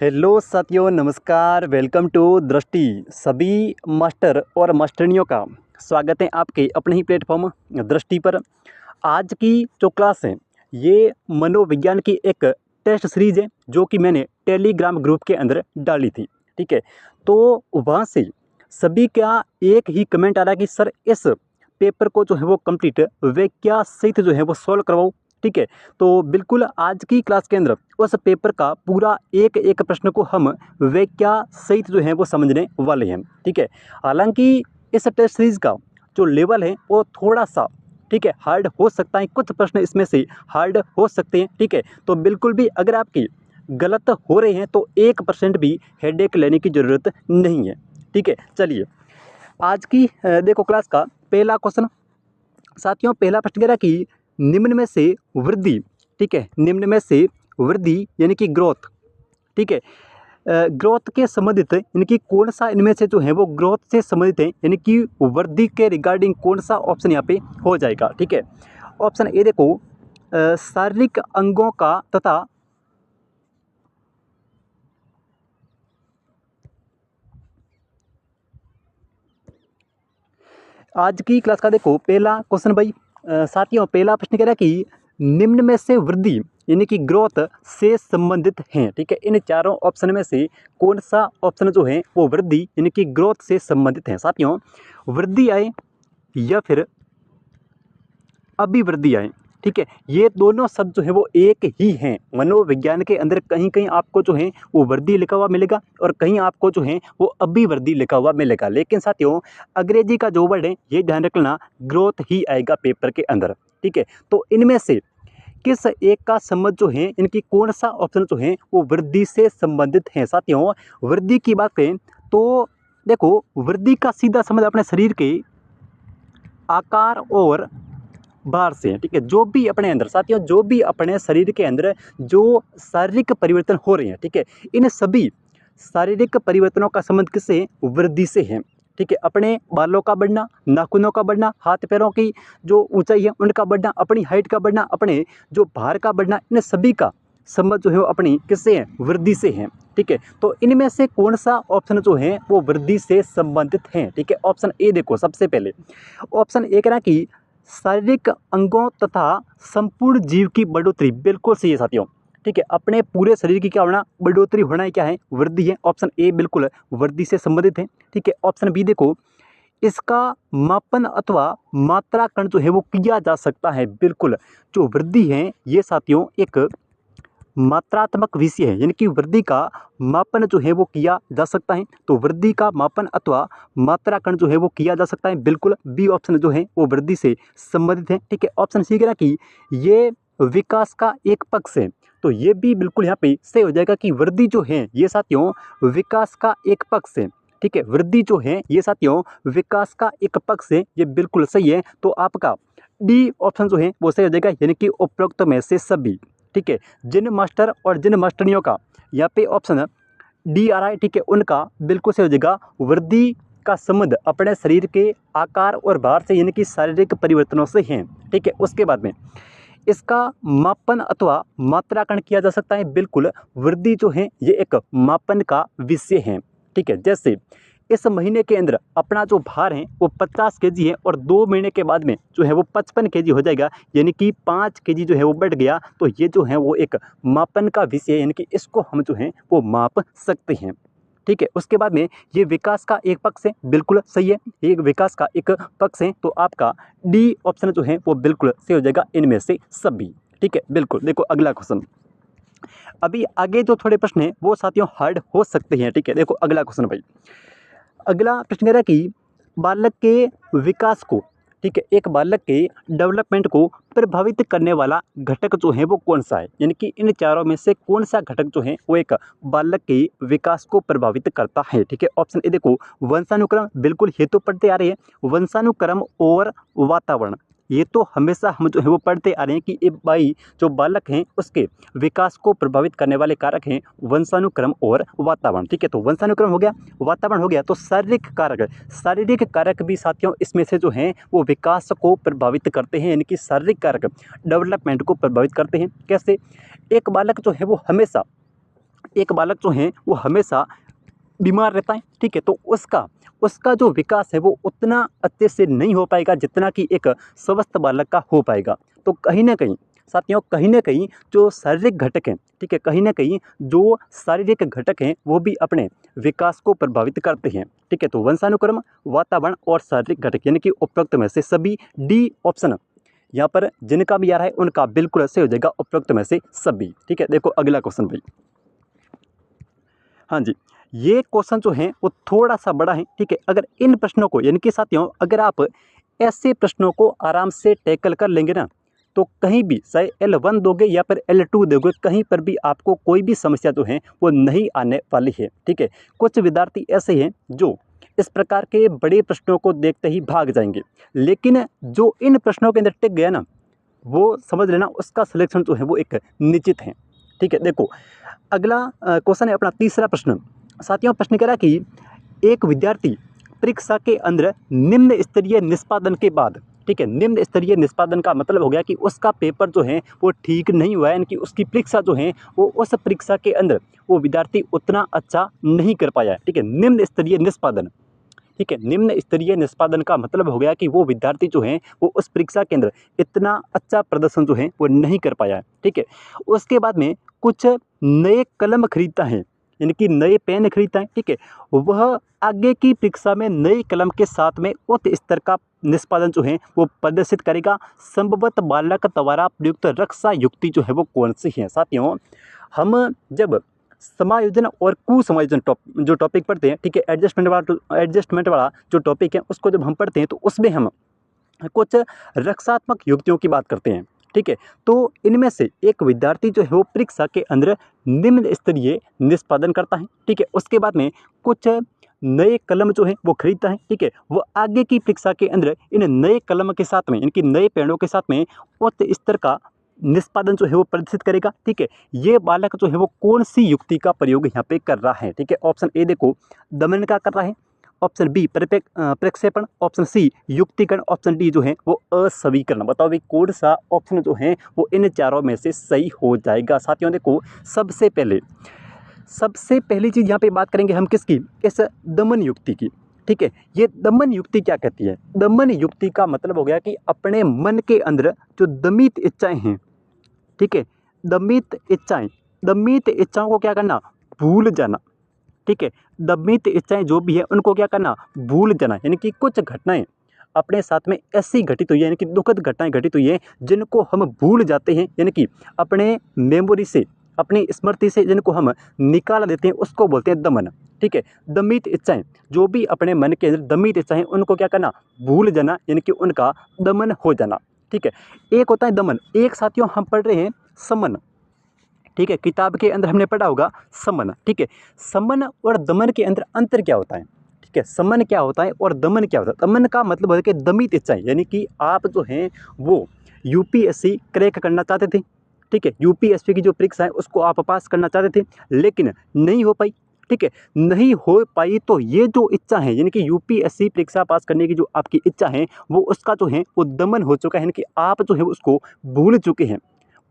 Hello साथियों, नमस्कार। Welcome to दृष्टि। सभी मास्टर और मास्टरनियों का स्वागत है आपके अपने ही प्लेटफॉर्म दृष्टि पर। आज की जो क्लास है ये मनोविज्ञान की एक टेस्ट सीरीज है जो कि मैंने टेलीग्राम ग्रुप के अंदर डाली थी। ठीक है, तो वहाँ से सभी का एक ही कमेंट आ रहा है कि सर इस पेपर को जो है वो कंप्लीट वे क्या सहित जो है वो सॉल्व करवाओ। ठीक है, तो बिल्कुल आज की क्लास के अंदर उस पेपर का पूरा एक एक प्रश्न को हम वे क्या सहित जो है वो समझने वाले हैं। ठीक है, हालांकि इस टेस्ट सीरीज का जो लेवल है वो थोड़ा सा ठीक है हार्ड हो सकता है, कुछ प्रश्न इसमें से हार्ड हो सकते हैं। ठीक है, तो बिल्कुल भी अगर आपकी गलत हो रहे हैं तो 1% भी हेडेक लेने की ज़रूरत नहीं है। ठीक है, चलिए आज की देखो क्लास का पहला क्वेश्चन। साथियों, पहला प्रश्न कह रहा है कि निम्न में से वृद्धि, ठीक है, निम्न में से वृद्धि यानी कि ग्रोथ, ठीक है, ग्रोथ के संबंधित यानी कि कौन सा इनमें से जो है वो ग्रोथ से संबंधित है यानी कि वृद्धि के रिगार्डिंग कौन सा ऑप्शन यहाँ पे हो जाएगा। ठीक है, ऑप्शन ए देखो, शारीरिक अंगों का तथा आज की क्लास का देखो पहला क्वेश्चन भाई। साथियों, पहला प्रश्न कह रहा है कि निम्न में से वृद्धि यानी कि ग्रोथ से संबंधित हैं। ठीक है, इन चारों ऑप्शन में से कौन सा ऑप्शन जो है वो वृद्धि यानी कि ग्रोथ से संबंधित है। साथियों, वृद्धि आए या फिर अभिवृद्धि आए, ठीक है, ये दोनों शब्द जो है वो एक ही हैं। मनोविज्ञान के अंदर कहीं कहीं आपको जो है वो वृद्धि लिखा हुआ मिलेगा और कहीं आपको जो है वो अभिवृद्धि लिखा हुआ मिलेगा, लेकिन साथियों अंग्रेजी का जो वर्ड है ये ध्यान रखना ग्रोथ ही आएगा पेपर के अंदर। ठीक है, तो इनमें से किस एक का संबंध जो है इनकी कौन सा ऑप्शन जो है वो वृद्धि से संबंधित है। साथियों, वृद्धि की बात करें तो देखो वृद्धि का सीधा संबंध अपने शरीर के आकार और बाहर से है। ठीक है, जो भी अपने अंदर साथियों जो भी अपने शरीर के अंदर जो शारीरिक परिवर्तन हो रहे हैं, ठीक है, इन सभी शारीरिक परिवर्तनों का संबंध किससे है? वृद्धि से है। ठीक है, अपने बालों का बढ़ना, नाखूनों का बढ़ना, हाथ पैरों की जो ऊंचाई है उनका बढ़ना, अपनी हाइट का बढ़ना, अपने जो भार का बढ़ना, इन सभी का संबंध जो है वो अपनी किससे है? वृद्धि से है। ठीक है, तो इनमें से कौन सा ऑप्शन जो है वो वृद्धि से संबंधित है। ठीक है, ऑप्शन ए देखो, सबसे पहले ऑप्शन ए कह रहा है कि शारीरिक अंगों तथा संपूर्ण जीव की बढ़ोतरी, बिल्कुल सही है साथियों। ठीक है, अपने पूरे शरीर की क्या होना? बढ़ोतरी होना है, क्या है? वृद्धि है। ऑप्शन ए बिल्कुल वृद्धि से संबंधित है। ठीक है, ऑप्शन बी देखो, इसका मापन अथवा मात्राकरण जो है वो किया जा सकता है। बिल्कुल, जो वृद्धि है ये साथियों एक मात्रात्मक विषय है, यानी कि वृद्धि का मापन जो है वो किया जा सकता है। तो वृद्धि का मापन अथवा मात्राकरण जो है वो किया जा सकता है। बिल्कुल बी ऑप्शन जो है वो वृद्धि से संबंधित है। ठीक है, ऑप्शन सी कह रहा कि ये विकास का एक पक्ष है। तो ये भी बिल्कुल यहाँ पे सही हो जाएगा कि वृद्धि जो है ये साथियों विकास का एक पक्ष है। ठीक है, वृद्धि जो है ये साथियों विकास का एक पक्ष है, ये बिल्कुल सही है। तो आपका डी ऑप्शन जो है वो सही हो जाएगा, यानी कि उपरोक्त में से सभी। ठीक है, जिन मास्टर और जिन मास्टरनियों का यहाँ पे ऑप्शन डी आ रहा है, ठीक है, उनका बिल्कुल सही हो जाएगा। वृद्धि का संबंध अपने शरीर के आकार और भार से यानी कि शारीरिक परिवर्तनों से है। ठीक है, उसके बाद में इसका मापन अथवा मात्राकरण किया जा सकता है। बिल्कुल, वृद्धि जो है ये एक मापन का विषय है। ठीक है, जैसे इस महीने के अंदर अपना जो भार है वो 50 केजी है और 2 महीने के बाद में जो है वो 55 केजी हो जाएगा, यानी कि 5 केजी जो है वो बढ़ गया। तो ये जो है वो एक मापन का विषय है, यानी कि इसको हम जो है वो माप सकते हैं। ठीक है, उसके बाद में ये विकास का एक पक्ष है। बिल्कुल सही है, ये विकास का एक पक्ष है। तो आपका डी ऑप्शन जो है वो बिल्कुल सही हो जाएगा इनमें से सभी। ठीक है, बिल्कुल। देखो अगला क्वेश्चन, अभी आगे जो थोड़े प्रश्न हैं वो साथियों हार्ड हो सकते हैं। ठीक है, देखो अगला क्वेश्चन भाई। अगला प्रश्न कह रहा है कि बालक के विकास को, ठीक है, एक बालक के डेवलपमेंट को प्रभावित करने वाला घटक जो है वो कौन सा है, यानी कि इन चारों में से कौन सा घटक जो है वो एक बालक के विकास को प्रभावित करता है। ठीक है, ऑप्शन ए देखो, वंशानुक्रम, बिल्कुल ये तो पढ़ते आ रहे हैं। वंशानुक्रम और वातावरण, ये तो हमेशा हम जो है वो पढ़ते आ रहे हैं कि एक भाई जो बालक हैं उसके विकास को प्रभावित करने वाले कारक हैं वंशानुक्रम और वातावरण। ठीक है, तो वंशानुक्रम हो गया, वातावरण हो गया, तो शारीरिक कारक, शारीरिक कारक भी साथियों इसमें से जो हैं वो विकास को प्रभावित करते हैं, यानी कि शारीरिक कारक डेवलपमेंट को प्रभावित करते हैं। कैसे? एक बालक जो है वो हमेशा एक बालक जो है वो हमेशा बीमार रहता है, ठीक है, तो उसका जो विकास है वो उतना अच्छे से नहीं हो पाएगा जितना कि एक स्वस्थ बालक का हो पाएगा। तो कहीं न कहीं साथियों, कहीं न कहीं जो शारीरिक घटक हैं, ठीक है, कहीं न कहीं जो शारीरिक घटक हैं वो भी अपने विकास को प्रभावित करते हैं, ठीक है। तो वंशानुक्रम, वातावरण और शारीरिक घटक यानी कि उपरोक्त में से सभी, डी ऑप्शन यहाँ पर जिनका भी आ रहा है उनका बिल्कुल सही हो जाएगा, उपरोक्त में से सभी, ठीक है। देखो अगला क्वेश्चन भाई, हाँ जी, ये क्वेश्चन जो है वो थोड़ा सा बड़ा है, ठीक है। अगर इन प्रश्नों को यानी कि साथियों अगर आप ऐसे प्रश्नों को आराम से टैकल कर लेंगे ना, तो कहीं भी चाहे L1 दोगे या फिर L2 दोगे, कहीं पर भी आपको कोई भी समस्या जो है वो नहीं आने वाली है, ठीक है। कुछ विद्यार्थी ऐसे हैं जो इस प्रकार के बड़े प्रश्नों को देखते ही भाग जाएंगे, लेकिन जो इन प्रश्नों के अंदर टिक गया ना, वो समझ लेना उसका सिलेक्शन जो है वो एक निश्चित है, ठीक है। देखो अगला क्वेश्चन है अपना तीसरा प्रश्न। साथियों प्रश्न कह रहा है कि एक विद्यार्थी परीक्षा के अंदर निम्न स्तरीय निष्पादन के बाद, ठीक है, निम्न स्तरीय निष्पादन का मतलब हो गया कि उसका पेपर जो है वो ठीक नहीं हुआ है, यानी कि उसकी परीक्षा जो है वो उस परीक्षा के अंदर वो विद्यार्थी उतना अच्छा नहीं कर पाया है, ठीक है। निम्न स्तरीय निष्पादन, ठीक है, निम्न स्तरीय निष्पादन का मतलब हो गया कि वो विद्यार्थी जो है वो उस परीक्षा के अंदर इतना अच्छा प्रदर्शन जो है वो नहीं कर पाया है, ठीक है। उसके बाद में कुछ नए कलम खरीदता है, यानी कि नए पेन खरीदता है, ठीक है, वह आगे की परीक्षा में नए कलम के साथ में उच्च स्तर का निष्पादन जो है वो प्रदर्शित करेगा। संभवत बालक द्वारा प्रयुक्त रक्षा युक्ति जो है वो कौन सी है। साथियों हम जब समायोजन और कुसमायोजन जो टॉपिक पढ़ते हैं, ठीक है, एडजस्टमेंट वाला जो टॉपिक है उसको जब हम पढ़ते हैं तो उसमें हम कुछ रक्षात्मक युक्तियों की बात करते हैं, ठीक है। तो इनमें से एक विद्यार्थी जो है वो परीक्षा के अंदर निम्न स्तरीय निष्पादन करता है, ठीक है। उसके बाद में कुछ नए कलम जो है वो खरीदता है, ठीक है। वो आगे की परीक्षा के अंदर इन नए कलम के साथ में, इनकी नए पेड़ों के साथ में उच्च स्तर का निष्पादन जो है वो प्रदर्शित करेगा, ठीक है। ये बालक जो है वो कौन सी युक्ति का प्रयोग यहाँ पे कर रहा है, ठीक है। ऑप्शन ए देखो दमन का कर रहा है, ऑप्शन बी प्रक्षेपण, ऑप्शन सी युक्तिकरण, ऑप्शन डी जो है वो असवीकरण। बताओ भाई कौन सा ऑप्शन जो है वो इन चारों में से सही हो जाएगा। साथियों देखो सबसे पहली चीज़ यहाँ पे बात करेंगे हम किसकी, इस दमन युक्ति की, ठीक है। ये दमन युक्ति क्या कहती है। दमन युक्ति का मतलब हो गया कि अपने मन के अंदर जो दमित इच्छाएं हैं, ठीक है, दमित इच्छाओं को क्या करना, भूल जाना, ठीक है। दमित इच्छाएं जो भी है उनको क्या करना, भूल जाना, यानी कि कुछ घटनाएं अपने साथ में ऐसी घटित हुई है, यानी कि दुखद घटनाएं घटित हुई है जिनको हम भूल जाते हैं, यानी कि अपने मेमोरी से, अपनी स्मृति से जिनको हम निकाल देते हैं उसको बोलते हैं दमन, ठीक है। दमित इच्छाएं जो भी अपने मन के अंदर दमित इच्छाएं उनको क्या करना, भूल जाना, यानी कि उनका दमन हो जाना, ठीक है। एक होता है दमन, एक साथियों हम पढ़ रहे हैं समन, ठीक है, किताब के अंदर हमने पढ़ा होगा समन, ठीक है। समन और दमन के अंदर अंतर क्या होता है, ठीक है। समन क्या होता है और दमन क्या होता है। दमन का मतलब है कि दमित इच्छाएं, यानी कि आप जो हैं वो यूपीएससी क्रैक करना चाहते थे, ठीक है, यूपीएससी की जो परीक्षा है उसको आप पास करना चाहते थे लेकिन नहीं हो पाई, ठीक है, नहीं हो पाई। तो ये जो इच्छा है यानी कि यूपीएससी परीक्षा पास करने की जो आपकी इच्छा है वो उसका जो है वो दमन हो चुका है, यानी कि आप जो है उसको भूल चुके हैं।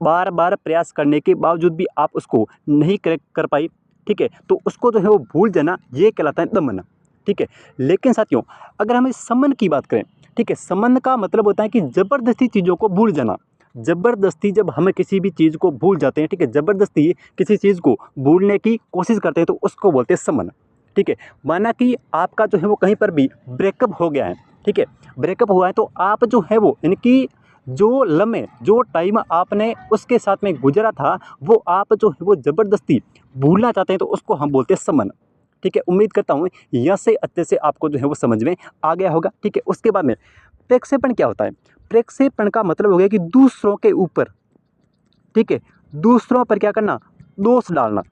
बार बार प्रयास करने के बावजूद भी आप उसको नहीं क्रैक कर पाई, ठीक है, तो उसको जो है वो भूल जाना ये कहलाता है दमन, ठीक है। लेकिन साथियों अगर हम समन की बात करें, ठीक है, समन का मतलब होता है कि ज़बरदस्ती चीज़ों को भूल जाना। ज़बरदस्ती जब हम किसी भी चीज़ को भूल जाते हैं, ठीक है, ज़बरदस्ती किसी चीज़ को भूलने की कोशिश करते हैं तो उसको बोलते हैं समन, ठीक है। माना कि आपका जो है वो कहीं पर भी ब्रेकअप हो गया है, ठीक है, ब्रेकअप हुआ है तो आप जो है वो इनकी जो लम्हे जो टाइम आपने उसके साथ में गुजरा था वो आप जो है वो ज़बरदस्ती भूलना चाहते हैं तो उसको हम बोलते हैं समन, ठीक है। उम्मीद करता हूँ यहाँ से अच्छे से आपको जो है वो समझ में आ गया होगा, ठीक है। उसके बाद में प्रक्षेपण क्या होता है। प्रक्षेपण का मतलब हो गया कि दूसरों के ऊपर, ठीक है, दूसरों पर क्या करना, दोष डालना,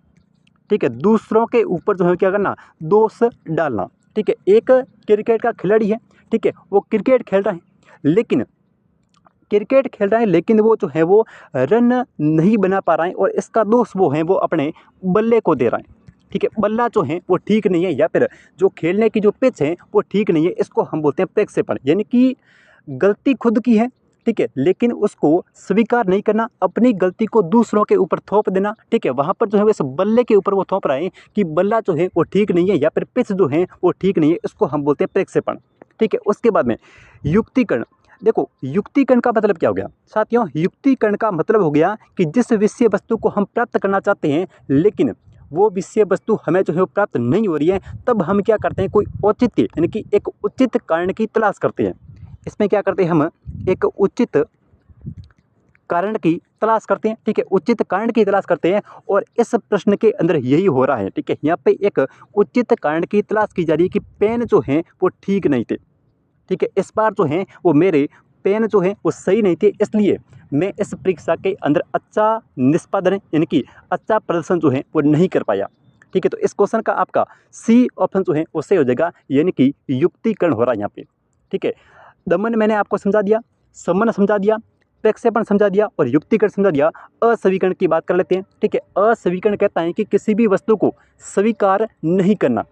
ठीक है, दूसरों के ऊपर जो है क्या करना, दोष डालना, ठीक है। एक क्रिकेट का खिलाड़ी है, ठीक है, वो क्रिकेट खेल रहा है लेकिन वो जो है वो रन नहीं बना पा रहा है और इसका दोष वो है वो अपने बल्ले को दे रहा है, ठीक है। बल्ला जो है वो ठीक नहीं है या फिर जो खेलने की जो पिच है वो ठीक नहीं है, इसको हम बोलते हैं प्रक्षेपण, यानी कि गलती खुद की है ठीक है, लेकिन उसको स्वीकार नहीं करना, अपनी गलती को दूसरों के ऊपर थोप देना, ठीक है, वहाँ पर जो है वो इस बल्ले के ऊपर वो थोप रहा है कि बल्ला जो है वो ठीक नहीं है या फिर पिच जो है वो ठीक नहीं है, इसको हम बोलते हैं प्रक्षेपण, ठीक है। उसके बाद में युक्तिकरण। देखो युक्तिकरण का मतलब क्या हो गया साथियों, युक्तिकरण का मतलब हो गया कि जिस विषय वस्तु को हम प्राप्त करना चाहते हैं लेकिन वो विषय वस्तु हमें जो है वो प्राप्त नहीं हो रही है, तब हम क्या करते हैं, कोई औचित्य यानी कि एक उचित कारण की तलाश करते हैं। इसमें क्या करते हैं, हम एक उचित कारण की तलाश करते हैं, ठीक है, उचित कारण की तलाश करते हैं। और इस प्रश्न के अंदर यही हो रहा है, ठीक है, यहाँ पे एक उचित कारण की तलाश की जा रही है कि पेन जो हैं वो ठीक नहीं थे, ठीक है, इस बार जो हैं वो मेरे पेन जो हैं वो सही नहीं थे, इसलिए मैं इस परीक्षा के अंदर अच्छा निष्पादन यानी कि अच्छा प्रदर्शन जो है वो नहीं कर पाया, ठीक है। तो इस क्वेश्चन का आपका सी ऑप्शन जो है वो सही हो जाएगा, यानी कि युक्तिकरण हो रहा है यहाँ पे, ठीक है। दमन मैंने आपको समझा दिया, समन समझा दिया, प्रक्षेपण समझा दिया और युक्तिकरण समझा दिया। अस्वीकरण की बात कर लेते हैं, ठीक है। अस्वीकरण कहता है कि किसी भी वस्तु को स्वीकार नहीं करना,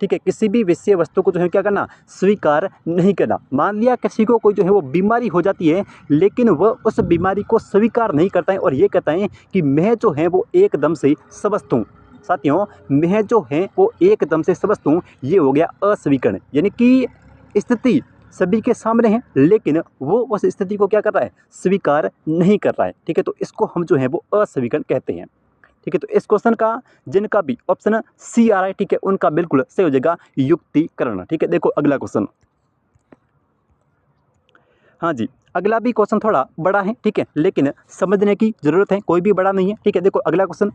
ठीक है, किसी भी विषय वस्तु को जो है क्या करना, स्वीकार नहीं करना। मान लिया किसी को कोई जो है वो बीमारी हो जाती है लेकिन वह उस बीमारी को स्वीकार नहीं करता है और ये कहता है कि मैं जो है वो एकदम से स्वस्थ हूँ। साथियों मैं जो है वो एकदम से स्वस्थ हूँ, ये हो गया अस्वीकरण, यानी कि स्थिति सभी के सामने है लेकिन वो उस स्थिति को क्या कर रहा है, स्वीकार नहीं कर रहा है, ठीक है। तो इसको हम जो है वो अस्वीकरण कहते हैं, ठीक है। तो इस क्वेश्चन का जिनका भी ऑप्शन सी आ रहा है, ठीक है, उनका बिल्कुल सही हो जाएगा युक्तिकरण, ठीक है। देखो अगला क्वेश्चन, हाँ जी, अगला भी क्वेश्चन थोड़ा बड़ा है, ठीक है, लेकिन समझने की जरूरत है, कोई भी बड़ा नहीं है, ठीक है। देखो अगला क्वेश्चन,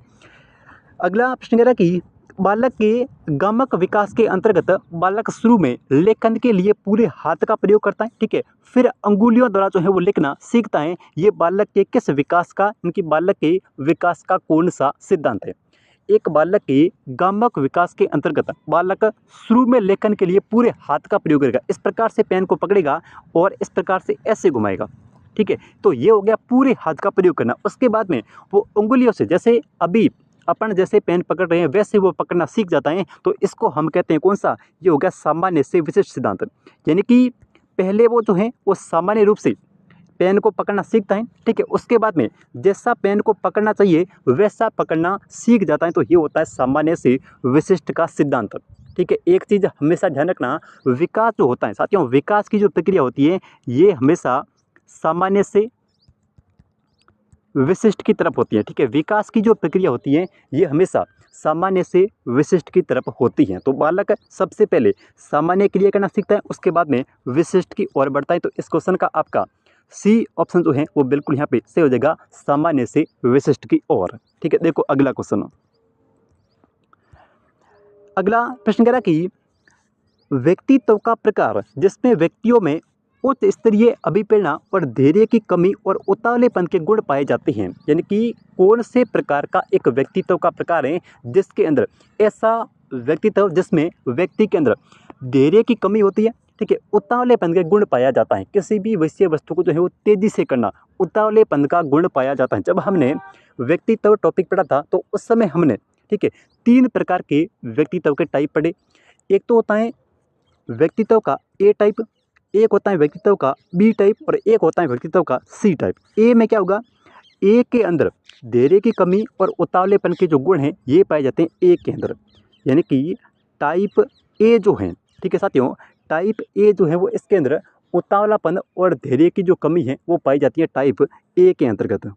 अगला प्रश्न कह रहा है कि बालक के गमक विकास के अंतर्गत बालक शुरू में लेखन के लिए पूरे हाथ का प्रयोग करता है, ठीक है, फिर अंगुलियों द्वारा जो है वो लिखना सीखता है। ये बालक के किस विकास का, इनकी बालक के विकास का कौन सा सिद्धांत है। एक बालक के गमक विकास के अंतर्गत बालक शुरू में लेखन के लिए पूरे हाथ का प्रयोग करेगा, इस प्रकार से पेन को पकड़ेगा और इस प्रकार से ऐसे घुमाएगा, ठीक है। तो ये हो गया पूरे हाथ का प्रयोग करना। उसके बाद में वो उंगलियों से, जैसे अभी अपन जैसे पेन पकड़ रहे हैं वैसे वो पकड़ना सीख जाता है, तो इसको हम कहते हैं कौन सा, ये हो गया सामान्य से विशिष्ट सिद्धांत, यानी कि पहले वो जो है वो सामान्य रूप से पेन को पकड़ना सीखता है, ठीक है, उसके बाद में जैसा पेन को पकड़ना चाहिए वैसा पकड़ना सीख जाता है, तो ये होता है सामान्य से विशिष्ट का सिद्धांत, ठीक है। एक चीज़ हमेशा ध्यान रखना, विकास जो होता है साथियों, विकास की जो प्रक्रिया होती है ये हमेशा सामान्य से विशिष्ट की तरफ होती है, ठीक है। विकास की जो प्रक्रिया होती है ये हमेशा सामान्य से विशिष्ट की तरफ होती है। तो बालक सबसे पहले सामान्य क्रिया करना सीखता है, उसके बाद में विशिष्ट की ओर बढ़ता है। तो इस क्वेश्चन का आपका सी ऑप्शन जो है वो बिल्कुल यहाँ पे सही हो जाएगा, सामान्य से विशिष्ट की ओर, ठीक है। देखो अगला क्वेश्चन, अगला प्रश्न कह रहा कि व्यक्तित्व का प्रकार जिसमें व्यक्तियों में उच्च स्तरीय अभिप्रेरणा और धैर्य की कमी और उतावलेपन के गुण पाए जाते हैं, यानी कि कौन से प्रकार का एक व्यक्तित्व का प्रकार है जिसके अंदर ऐसा व्यक्तित्व जिसमें व्यक्ति के अंदर धैर्य की कमी होती है, ठीक है, उतावलेपन के गुण पाया जाता है। किसी भी विषय वस्तु को जो है वो तेजी से करना, उतावलेपन का गुण पाया जाता है। जब हमने व्यक्तित्व टॉपिक पढ़ा था तो उस समय हमने, ठीक है, 3 प्रकार के व्यक्तित्व के टाइप पढ़े। एक तो होता है व्यक्तित्व का ए टाइप, एक होता है व्यक्तित्व का बी टाइप और एक होता है व्यक्तित्व का सी टाइप। ए में क्या होगा, ए के अंदर धैर्य की कमी और उतावलेपन के जो गुण हैं ये पाए जाते हैं ए के अंदर, यानी कि टाइप ए जो है, ठीक है साथियों, टाइप ए जो है वो इसके अंदर उतावलापन और धैर्य की जो कमी है वो पाई जाती है टाइप ए के अंतर्गत।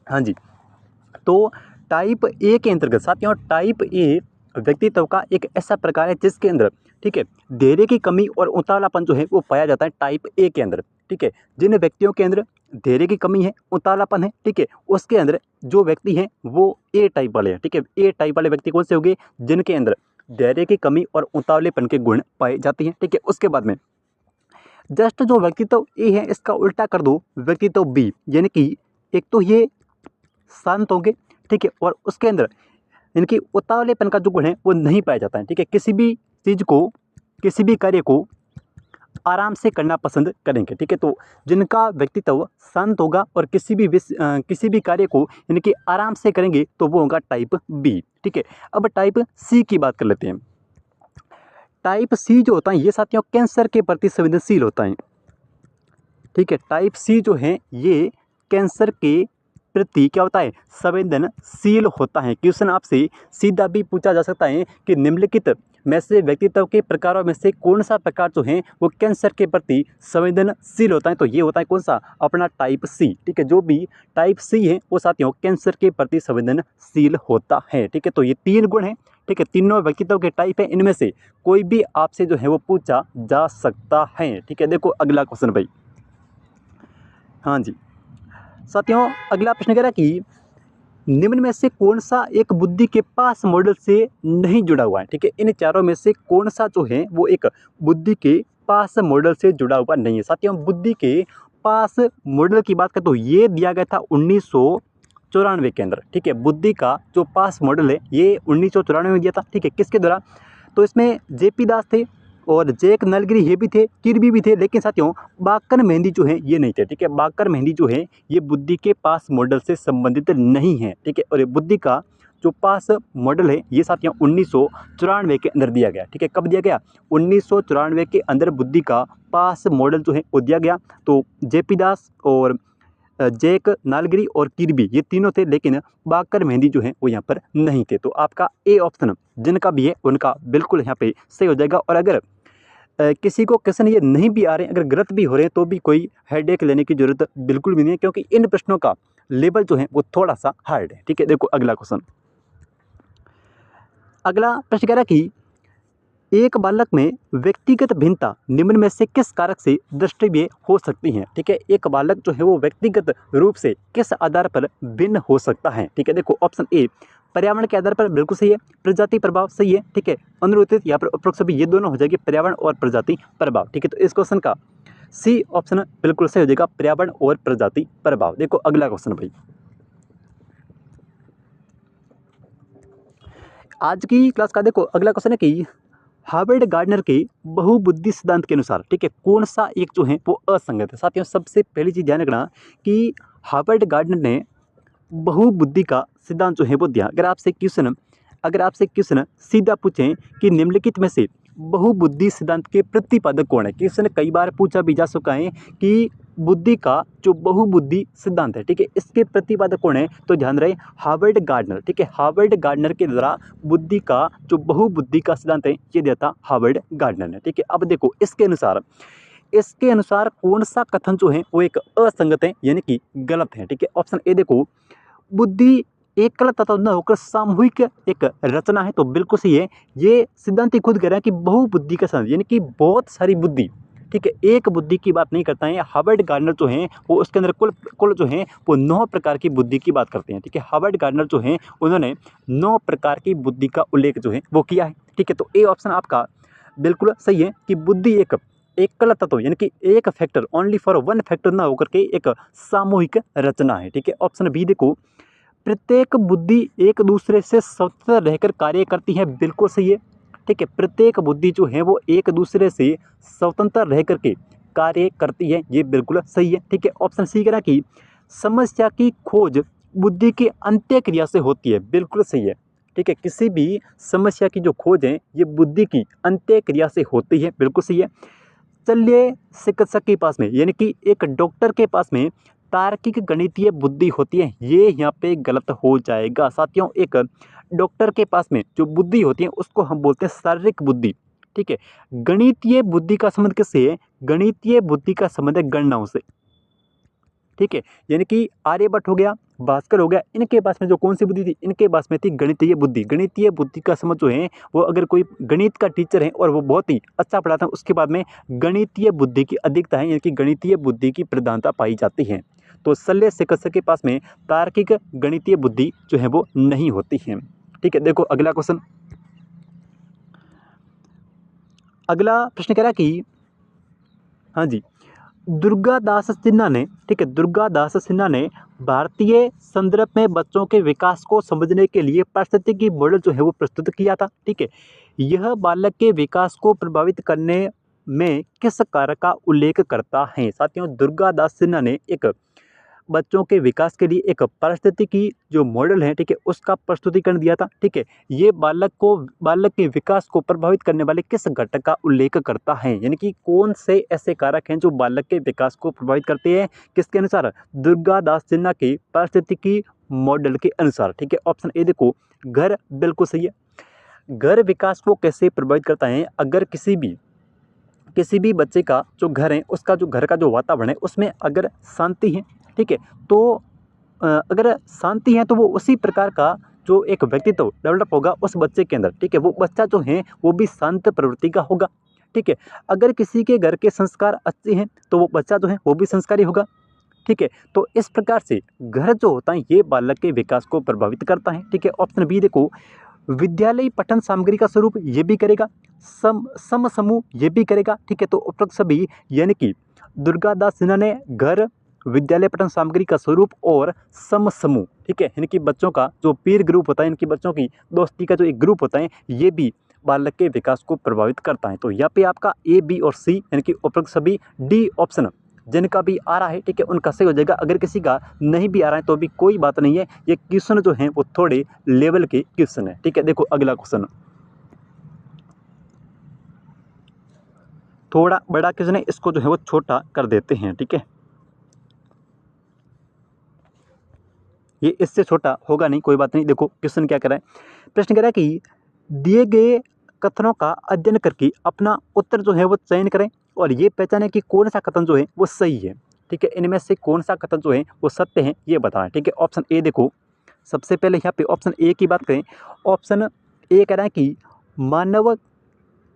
हाँ जी, तो टाइप ए के अंतर्गत साथियों, टाइप ए व्यक्तित्व का एक ऐसा प्रकार है जिसके अंदर, ठीक है, धैर्य की कमी और उतावलापन जो है वो पाया जाता है टाइप ए के अंदर, ठीक है। जिन व्यक्तियों के अंदर धैर्य की कमी है, उतावलापन है, ठीक है, उसके अंदर जो व्यक्ति हैं वो ए टाइप वाले हैं, ठीक है। ए टाइप वाले व्यक्ति कौन से होंगे, जिनके अंदर धैर्य की कमी और उतावलेपन के गुण पाए जाते हैं, ठीक है। उसके बाद में जस्ट जो व्यक्तित्व ए है इसका उल्टा कर दो व्यक्तित्व बी, यानी कि एक तो ये शांत होंगे, ठीक है, और उसके अंदर इनकी उतावलेपन का जो गुण है वो नहीं पाया जाता है, ठीक है। किसी भी चीज़ को, किसी भी कार्य को आराम से करना पसंद करेंगे, ठीक है। तो जिनका व्यक्तित्व शांत होगा और किसी भी कार्य को इनकी आराम से करेंगे तो वो होगा टाइप बी, ठीक है। अब टाइप सी की बात कर लेते हैं। टाइप सी जो होता है ये साथियों कैंसर के प्रति संवेदनशील होता है। ठीक है, टाइप सी जो है ये कैंसर के प्रति क्या होता है, संवेदनशील होता है। क्वेश्चन आपसे सीधा भी पूछा जा सकता है कि निम्नलिखित में से व्यक्तित्व के प्रकारों में से कौन सा प्रकार जो है वो कैंसर के प्रति संवेदनशील होता है, तो ये होता है कौन सा, अपना टाइप सी। ठीक है, जो भी टाइप सी है वो साथियों कैंसर के प्रति संवेदनशील होता है। ठीक है, तो ये 3 गुण हैं। ठीक है, तीनों व्यक्तित्व के टाइप है, इनमें से कोई भी आपसे जो है वो पूछा जा सकता है। ठीक है, देखो अगला क्वेश्चन भाई। हाँ जी साथियों, अगला प्रश्न कह रहा है कि निम्न में से कौन सा एक बुद्धि के पास मॉडल से नहीं जुड़ा हुआ है। ठीक है, इन चारों में से कौन सा जो है वो एक बुद्धि के पास मॉडल से जुड़ा हुआ नहीं है। साथियों, बुद्धि के पास मॉडल की बात करें तो ये दिया गया था 1994 के अंदर। ठीक है, बुद्धि का जो पास मॉडल है ये 1994 में दिया था। ठीक है, किसके द्वारा, तो इसमें जेपी दास थे और जैक नलगिरी ये भी थे, किर्बी भी थे, लेकिन साथियों बाकर मेहंदी जो है ये नहीं थे। ठीक है, बाकर मेहंदी जो है ये बुद्धि के पास मॉडल से संबंधित नहीं है। ठीक है, और ये बुद्धि का जो पास मॉडल है ये साथियों 1994 के अंदर दिया गया। ठीक है, कब दिया गया, 1994 के अंदर बुद्धि का पास मॉडल जो है वो दिया गया। तो जेपी दास और जैक नालगिरी और किर्बी ये तीनों थे, लेकिन बाकर मेहंदी जो है वो यहाँ पर नहीं थे। तो आपका ए ऑप्शन जिनका भी है उनका बिल्कुल यहाँ पे सही हो जाएगा। और अगर किसी को क्वेश्चन ये नहीं भी आ रहे हैं, अगर गलत भी हो रहे हैं, तो भी कोई हेडेक लेने की जरूरत बिल्कुल भी नहीं है, क्योंकि इन प्रश्नों का लेवल जो है वो थोड़ा सा हार्ड है। ठीक है, देखो अगला क्वेश्चन। अगला प्रश्न कह रहा है कि एक बालक में व्यक्तिगत भिन्नता निम्न में से किस कारक से दृष्टिव्य हो सकती है। ठीक है, एक बालक जो है वो व्यक्तिगत रूप से किस आधार पर भिन्न हो सकता है। ठीक है, देखो ऑप्शन ए पर्यावरण के आधार पर बिल्कुल सही है, प्रजाति प्रभाव सही है। ठीक है, अनुरूपित या फिर उपरोक्त सभी ये दोनों हो जाएगी, पर्यावरण और प्रजाति प्रभाव। ठीक है, तो इस क्वेश्चन का सी ऑप्शन बिल्कुल सही हो जाएगा, पर्यावरण और प्रजाति प्रभाव। देखो अगला क्वेश्चन भाई। आज की क्लास का देखो अगला क्वेश्चन है कि हार्वर्ड गार्डनर के बहुबुद्धि सिद्धांत के अनुसार ठीक है कौन सा एक जो है वो असंगत है। साथियों, सबसे पहली चीज ध्यान रखना कि हार्वर्ड गार्डनर ने बहुबुद्धि का सिद्धांत जो है वो दिया। अगर आपसे क्वेश्चन सीधा पूछें कि निम्नलिखित में से बहुबुद्धि सिद्धांत के प्रतिपादक कौन है, क्वेश्चन कई बार पूछा भी जा चुका है कि बुद्धि का जो बहुबुद्धि सिद्धांत है ठीक है इसके प्रतिपादक कौन है, तो ध्यान रहे हार्वर्ड गार्डनर। ठीक है, हार्वर्ड गार्डनर के द्वारा बुद्धि का जो बहुबुद्धि का सिद्धांत है ये दिया था हार्वर्ड गार्डनर ने। ठीक है, अब देखो इसके अनुसार कौन सा कथन जो है वो एक असंगत है यानी कि गलत है। ठीक है, ऑप्शन ए देखो, बुद्धि एकल तत्व न होकर सामूहिक एक रचना है, तो बिल्कुल सही है। ये सिद्धांत खुद कह रहा है कि बहुबुद्धि का सिद्धांत यानी कि बहुत सारी बुद्धि। ठीक है, एक बुद्धि की बात नहीं करता है। हार्वर्ड गार्डनर जो है वो उसके अंदर कुल जो है वो 9 प्रकार की बुद्धि की बात करते हैं। ठीक है, हार्वर्ड गार्डनर जो है उन्होंने 9 प्रकार की बुद्धि का उल्लेख जो है वो किया है। ठीक है, तो ए ऑप्शन आपका बिल्कुल सही है कि बुद्धि एक एकल तत्व यानी कि एक factor only for one factor ना होकर के एक सामूहिक रचना है। ठीक है, ऑप्शन बी देखो, प्रत्येक बुद्धि एक दूसरे से स्वतंत्र रहकर कार्य करती है, बिल्कुल सही है। ठीक है, प्रत्येक बुद्धि जो है वो एक दूसरे से स्वतंत्र रह करके कार्य करती है, ये बिल्कुल सही है। ठीक है, ऑप्शन सी कह रहा कि समस्या की खोज बुद्धि की अंत्य क्रिया से होती है, बिल्कुल सही है। ठीक है, किसी भी समस्या की जो खोज है ये बुद्धि की अंत्य क्रिया से होती है, बिल्कुल सही है। शल्य चिकित्सक के पास में यानी कि एक डॉक्टर के पास में तार्किक गणितीय बुद्धि होती है, ये यहाँ पे गलत हो जाएगा। साथियों, एक डॉक्टर के पास में जो बुद्धि होती है उसको हम बोलते हैं शारीरिक बुद्धि। ठीक है, गणितीय बुद्धि का संबंध किससे है, गणितीय बुद्धि का संबंध है गणनाओं से। ठीक है, यानी कि आर्यभट्ट हो गया, भास्कर हो गया, इनके पास में जो कौन सी बुद्धि थी, इनके पास में थी गणितीय बुद्धि। गणितीय बुद्धि का समझ जो है वो अगर कोई गणित का टीचर है और वो बहुत ही अच्छा पढ़ाता है उसके बाद में गणितीय बुद्धि की अधिकता है यानी कि गणितीय बुद्धि की प्रधानता पाई जाती है। तो शल्य चिकित्सक के पास में तार्किक गणितीय बुद्धि जो है वो नहीं होती है। ठीक है, देखो अगला क्वेश्चन। अगला प्रश्न कह रहा कि हाँ जी, दुर्गादास सिन्हा ने ठीक है दुर्गादास सिन्हा ने भारतीय संदर्भ में बच्चों के विकास को समझने के लिए पारिस्थितिकी मॉडल जो है वो प्रस्तुत किया था। ठीक है, यह बालक के विकास को प्रभावित करने में किस कारक का उल्लेख करता है। साथियों, दुर्गादास सिन्हा ने एक बच्चों के विकास के लिए एक पारिस्थितिकी जो मॉडल है, ठीक है, उसका प्रस्तुतिकरण दिया था। ठीक है, ये बालक के विकास को प्रभावित करने वाले किस घटक का उल्लेख करता है, यानी कि कौन से ऐसे कारक हैं जो बालक के विकास को प्रभावित करते हैं, किसके अनुसार, दुर्गादास सिन्हा के पारिस्थितिकी मॉडल के अनुसार। ठीक है, ऑप्शन ए देखो घर बिल्कुल सही है। घर विकास को कैसे प्रभावित करता है, अगर किसी भी बच्चे का जो घर है, उसका जो घर का जो वातावरण है उसमें अगर शांति है, ठीक है, तो अगर शांति है तो वो उसी प्रकार का जो एक व्यक्तित्व डेवलप होगा उस बच्चे के अंदर। ठीक है, वो बच्चा जो है वो भी शांत प्रवृत्ति का होगा। ठीक है, अगर किसी के घर के संस्कार अच्छे हैं तो वो बच्चा जो है वो भी संस्कारी होगा। ठीक है, तो इस प्रकार से घर जो होता है ये बालक के विकास को प्रभावित करता है। ठीक है, ऑप्शन बी देखो विद्यालय पठन सामग्री का स्वरूप ये भी करेगा, सम समूह ये भी करेगा। ठीक है, तो उपरोक्त सभी यानी कि दुर्गादास सिन्हा ने घर, विद्यालय पठन सामग्री का स्वरूप और सम समूह, ठीक है, इनकी बच्चों का जो पीर ग्रुप होता है, इनकी बच्चों की दोस्ती का जो एक ग्रुप होता है, ये भी बालक के विकास को प्रभावित करता है। तो यहाँ पे आपका ए, बी और सी यानी कि उपरोक्त सभी डी ऑप्शन जिनका भी आ रहा है, ठीक है, उनका सही हो जाएगा। अगर किसी का नहीं भी आ रहा है तो भी कोई बात नहीं है, ये क्वेश्चन जो है वो थोड़े लेवल के क्वेश्चन है। ठीक है, देखो अगला क्वेश्चन थोड़ा बड़ा क्वेश्चन है, इसको जो है वो छोटा कर देते हैं। ठीक है, ये इससे छोटा होगा नहीं, कोई बात नहीं। देखो क्वेश्चन क्या कह रहा है, प्रश्न कह रहा है कि दिए गए कथनों का अध्ययन करके अपना उत्तर जो है वो चयन करें और ये पहचानें कि कौन सा कथन जो है वो सही है। ठीक है, इनमें से कौन सा कथन जो है वो सत्य है ये बताएं। ठीक है, ऑप्शन ए देखो, सबसे पहले यहाँ पे ऑप्शन ए की बात करें। ऑप्शन ए कह रहा है कि मानव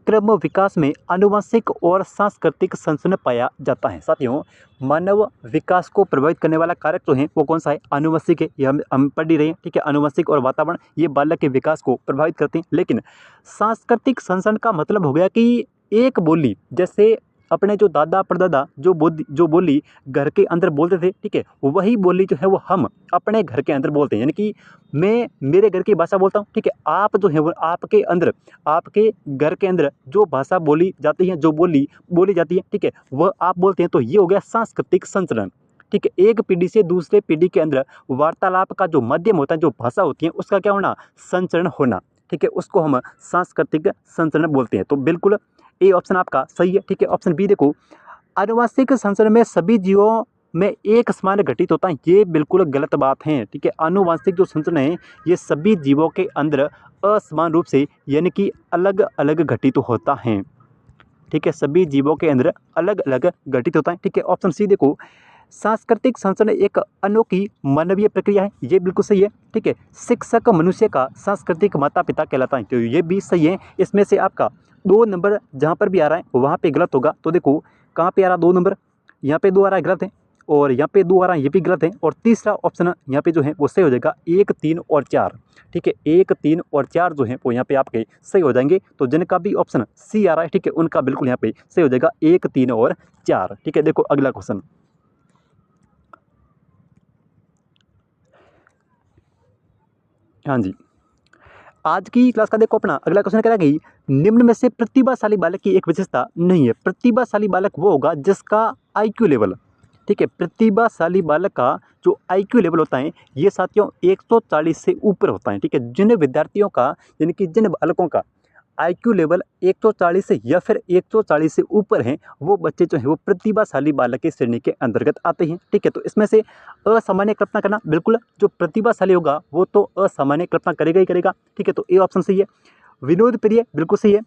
क्रम विकास में आनुवंशिक और सांस्कृतिक संशोधन पाया जाता है। साथियों, मानव विकास को प्रभावित करने वाला कारक जो है वो कौन सा है, आनुवंशिक है। ये हम पढ़ ही रहे हैं। ठीक है, आनुवंशिक और वातावरण ये बालक के विकास को प्रभावित करते हैं। लेकिन सांस्कृतिक संशोधन का मतलब हो गया कि एक बोली, जैसे अपने जो दादा परदादा जो बोली घर के अंदर बोलते थे, ठीक है, वही बोली जो है वो हम अपने घर के अंदर बोलते हैं। यानी कि मैं मेरे घर की भाषा बोलता हूँ, ठीक है, आप जो है वो आपके घर के अंदर जो भाषा बोली जाती है, जो बोली जाती है, ठीक है, वह आप बोलते हैं। तो ये हो गया सांस्कृतिक संचरण। ठीक है, एक पीढ़ी से दूसरे पीढ़ी के अंदर वार्तालाप का जो माध्यम होता है, जो भाषा होती है, उसका क्या होना, संचरण होना। ठीक है, उसको हम सांस्कृतिक संचरण बोलते हैं। तो बिल्कुल ए ऑप्शन आपका सही है। ठीक है, ऑप्शन बी देखो, आनुवंशिक संचरण में सभी जीवों में एक समान घटित होता है, ये बिल्कुल गलत बात है। ठीक है, आनुवंशिक जो संचरण है ये सभी जीवों के अंदर असमान रूप से यानी कि अलग अलग घटित होता है। ठीक है, सभी जीवों के अंदर अलग अलग घटित होता है। ठीक है, ऑप्शन सी देखो, सांस्कृतिक संचरण एक अनोखी मानवीय प्रक्रिया है, ये बिल्कुल सही है। ठीक है, शिक्षक मनुष्य का सांस्कृतिक माता पिता कहलाता है, तो ये भी सही है। इसमें से आपका 2 नंबर जहाँ पर भी आ रहा है वहाँ पे गलत होगा। तो देखो कहाँ पे आ रहा 2 नंबर, यहाँ पे 2 आ रहा है, गलत है, और यहाँ पे 2 आ रहा है, ये भी गलत है, और तीसरा ऑप्शन यहाँ पे जो है वो सही हो जाएगा 1, 3 और 4। ठीक है, 1, 3 और 4 जो है वो यहाँ पे आपके सही हो जाएंगे। तो जिनका भी ऑप्शन सी आ रहा है, ठीक है, उनका बिल्कुल यहाँ पे सही हो जाएगा 1, 3 और 4। ठीक है, देखो अगला क्वेश्चन, हाँ जी, आज की क्लास का देखो अपना अगला क्वेश्चन कह रहा है कि निम्न में से प्रतिभाशाली बालक की एक विशेषता नहीं है। प्रतिभाशाली बालक वो होगा जिसका आईक्यू लेवल, ठीक है, प्रतिभाशाली बालक का जो आईक्यू लेवल होता है ये साथियों 140 से ऊपर होता है। ठीक है, जिन विद्यार्थियों का यानी कि जिन बालकों का आईक्यू लेवल 140 से या फिर 140 से ऊपर हैं, वो बच्चे जो हैं वो प्रतिभाशाली बालक की श्रेणी के अंतर्गत आते हैं। ठीक है, तो इसमें से असामान्य कल्पना करना, बिल्कुल जो प्रतिभाशाली होगा वो तो असामान्य कल्पना करेगा ही करेगा। ठीक है, तो ए ऑप्शन सही है। विनोद प्रिय बिल्कुल सही है।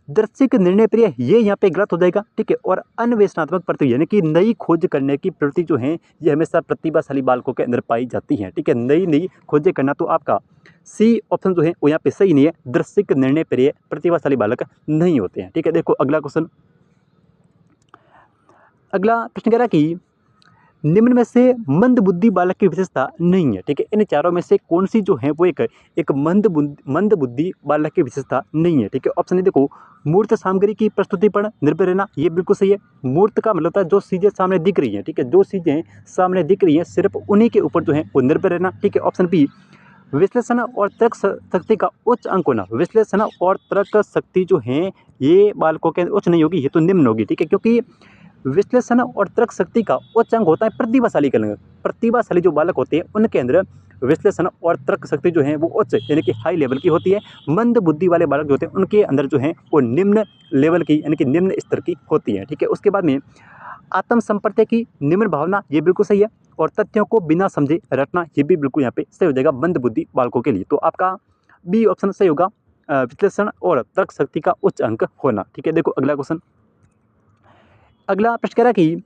दर्शिक निर्णय प्रिय ये यहाँ पे गलत हो जाएगा। ठीक है, और अन्वेषणात्मक प्रवृत्ति यानी कि नई खोज करने की प्रवृत्ति जो है ये हमेशा प्रतिभाशाली बालकों के अंदर पाई जाती है। ठीक है, नई खोजें करना, तो आपका सी ऑप्शन जो है वो यहाँ पे सही नहीं है। दर्शिक निर्णय प्रिय प्रतिभाशाली बालक नहीं होते हैं। ठीक है, देखो अगला क्वेश्चन, अगला प्रश्न कह रहा है कि निम्न में से मंद बुद्धि बालक की विशेषता नहीं है। ठीक है, इन चारों में से कौन सी जो है वो एक मंद बुद्धि बालक की विशेषता नहीं है। ठीक है, ऑप्शन देखो, मूर्त सामग्री की प्रस्तुति पर निर्भर रहना, ये बिल्कुल सही है। मूर्त का मतलब होता है जो चीज़ें सामने दिख रही हैं, ठीक है, जो चीज़ें सामने दिख रही हैं सिर्फ उन्हीं के ऊपर जो है वो निर्भर रहना। ठीक है, ऑप्शन बी, विश्लेषण और तर्क शक्ति का उच्च अंक होना। विश्लेषण और तर्क शक्ति जो है ये बालकों के उच्च नहीं होगी, ये तो निम्न होगी। ठीक है, क्योंकि विश्लेषण और तर्क शक्ति का उच्च अंग होता है प्रतिभाशाली का अंग। प्रतिभाशाली जो बालक होते हैं उनके अंदर विश्लेषण और तर्क शक्ति जो है वो उच्च यानी कि हाई लेवल की होती है। मंद बुद्धि वाले बालक जो होते हैं उनके अंदर जो है वो निम्न लेवल की यानी कि निम्न स्तर की होती है। ठीक है, उसके बाद में आत्म संपर्क की निम्न भावना, ये बिल्कुल सही है। और तथ्यों को बिना समझे रटना, ये भी बिल्कुल यहाँ पे सही हो जाएगा मंद बुद्धि बालकों के लिए। तो आपका बी ऑप्शन सही होगा, विश्लेषण और तर्क शक्ति का उच्च अंक होना। ठीक है, देखो अगला क्वेश्चन। अगला प्रश्न कह रहा है कि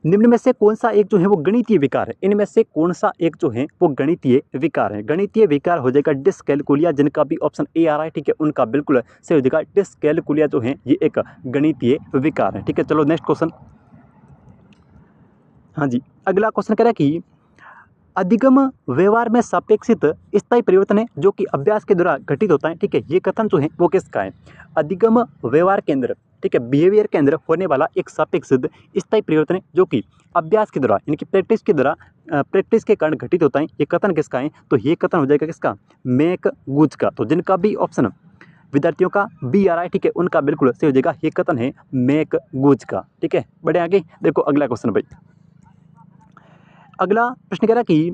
निम्न में से कौन सा एक जो है वो गणितीय विकार है। इनमें से कौन सा एक जो है वो गणितीय विकार है। गणितीय विकार हो जाएगा डिस्कैलकुलिया, जिनका भी ऑप्शन ए आ रहा है। ठीक है, उनका बिल्कुल सही हो जाएगा डिस्कैलकुलिया जो है ये एक गणितीय विकार है। ठीक है, चलो नेक्स्ट क्वेश्चन। हाँ जी, अगला क्वेश्चन कह रहा है कि अधिगम व्यवहार में सापेक्षित स्थायी परिवर्तन है जो कि अभ्यास के द्वारा घटित होता है। ठीक है, ये कथन जो है वो किसका है। अधिगम व्यवहार के अंदर, ठीक है, बिहेवियर के अंदर होने वाला एक सापेक्षित स्थायी परिवर्तन है जो कि अभ्यास के द्वारा यानी कि प्रैक्टिस के द्वारा प्रैक्टिस के कारण घटित होता है। ये कथन किसका है, तो ये कथन हो जाएगा किसका, मैकगुज का। तो जिनका भी ऑप्शन विद्यार्थियों का बी आ रहा है, ठीक है, उनका बिल्कुल सही हो जाएगा, ये कथन है मैकगुज का। ठीक है, बढ़े आगे, देखो अगला क्वेश्चन भाई। अगला प्रश्न कह रहा है कि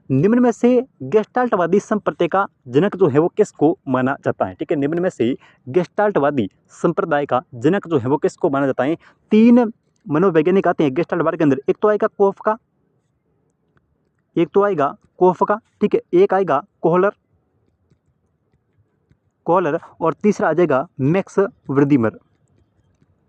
निम्न में से गेस्टाल्टवादी संप्रदाय का जनक जो है वो किसको माना जाता है। ठीक है, निम्न में से गेस्टाल्टवादी संप्रदाय का जनक जो है वो किसको माना जाता है। तीन मनोवैज्ञानिक आते हैं गेस्टाल्टवाद के अंदर। एक तो आएगा कोफका, एक तो आएगा कोफका, ठीक है, एक आएगा कोहलर, और तीसरा आ जाएगा मैक्स वर्दीमर।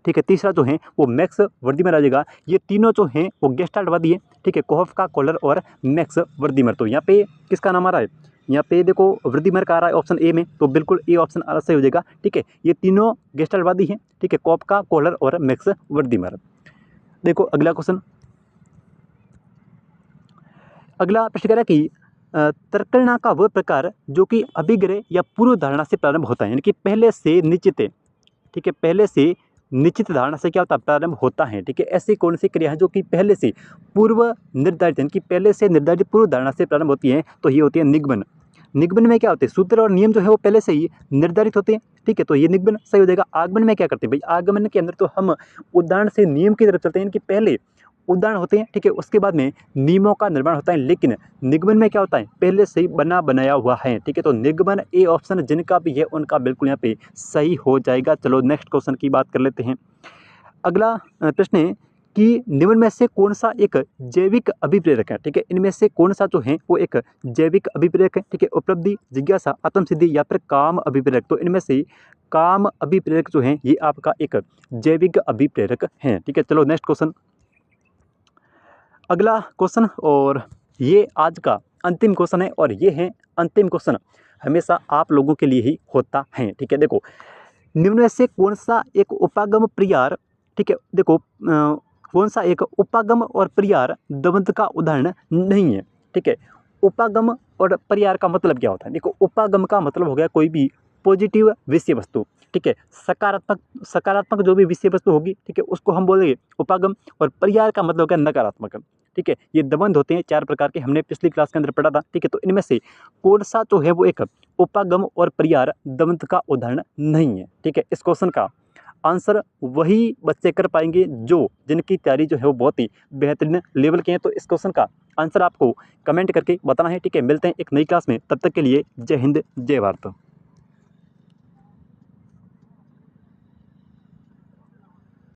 ठीक है, तीसरा जो है वो मैक्स वर्दीमर आ जाएगा। ये तीनों जो हैं वो गेस्टाल्टवादी है। ठीक है, कोहफ्का, कोहलर और मैक्स वर्दीमर। तो यहाँ पे किसका नाम आ रहा है, यहाँ पे देखो वर्दीमर का आ रहा है ऑप्शन ए में, तो बिल्कुल ए ऑप्शन सही हो जाएगा। ठीक है, ये तीनों गेस्टाल्टवादी हैं। ठीक है, कोफका, कोहलर और मैक्स वर्दीमर। देखो अगला क्वेश्चन। अगला प्रश्न कह रहा है कि तर्कणा का वह प्रकार जो कि अभिग्रह या पूर्व धारणा से प्रारंभ होता है, यानी कि पहले से निश्चित है। ठीक है, पहले से निश्चित धारणा से क्या होता है, प्रारंभ होता है। ठीक है, ऐसी कौन सी क्रिया है जो कि पहले से पूर्व निर्धारित यानी कि पहले से निर्धारित पूर्व धारणा से प्रारंभ होती है, तो ये होती है निगमन। निगमन में क्या होते हैं, सूत्र और नियम जो है वो पहले से ही निर्धारित होते हैं। ठीक है, तो ये निगमन सही हो जाएगा। आगमन में क्या करते हैं भाई, आगमन के अंदर तो हम उदाहरण से नियम की तरफ चलते हैं, इनके पहले उदाहरण होते हैं। ठीक है, उसके बाद में नियमों का निर्माण होता है, लेकिन निगमन में क्या होता है, पहले से ही बना बनाया हुआ है। ठीक है, तो निगमन ए ऑप्शन जिनका भी है उनका बिल्कुल यहाँ पे सही हो जाएगा। चलो नेक्स्ट क्वेश्चन की बात कर लेते हैं। अगला प्रश्न है कि निम्न में से कौन सा एक जैविक अभिप्रेरक है। ठीक है, इनमें से कौन सा जो है वो एक जैविक अभिप्रेरक है। ठीक है, उपलब्धि, जिज्ञासा, आत्मसिद्धि या फिर काम अभिप्रेरक। तो इनमें से काम अभिप्रेरक जो है ये आपका एक जैविक अभिप्रेरक है। ठीक है, चलो नेक्स्ट क्वेश्चन। अगला क्वेश्चन, और ये आज का अंतिम क्वेश्चन है, और ये है अंतिम क्वेश्चन हमेशा आप लोगों के लिए ही होता है। ठीक है, देखो निम्न में से कौन सा एक उपागम प्रयार, ठीक है, देखो कौन सा एक उपागम और प्रयार द्वंद्व का उदाहरण नहीं है। ठीक है, उपागम और प्रयार का मतलब क्या होता है, देखो उपागम का मतलब हो गया कोई भी पॉजिटिव विषय वस्तु। ठीक है, सकारात्मक जो भी विषय वस्तु होगी, ठीक है, उसको हम बोलेंगे उपागम। और प्रयार का मतलब हो गया नकारात्मक। ठीक है, ये द्वंद्व होते हैं 4 प्रकार के, हमने पिछली क्लास के अंदर पढ़ा था। ठीक है, तो इनमें से कौन सा जो है वो एक उपागम और प्रयार द्वंद्व का उदाहरण नहीं है। ठीक है, इस क्वेश्चन का आंसर वही बच्चे कर पाएंगे जो जिनकी तैयारी जो है वो बहुत ही बेहतरीन लेवल के हैं। तो इस क्वेश्चन का आंसर आपको कमेंट करके बताना है। ठीक है, मिलते हैं एक नई क्लास में, तब तक के लिए जय हिंद जय भारत।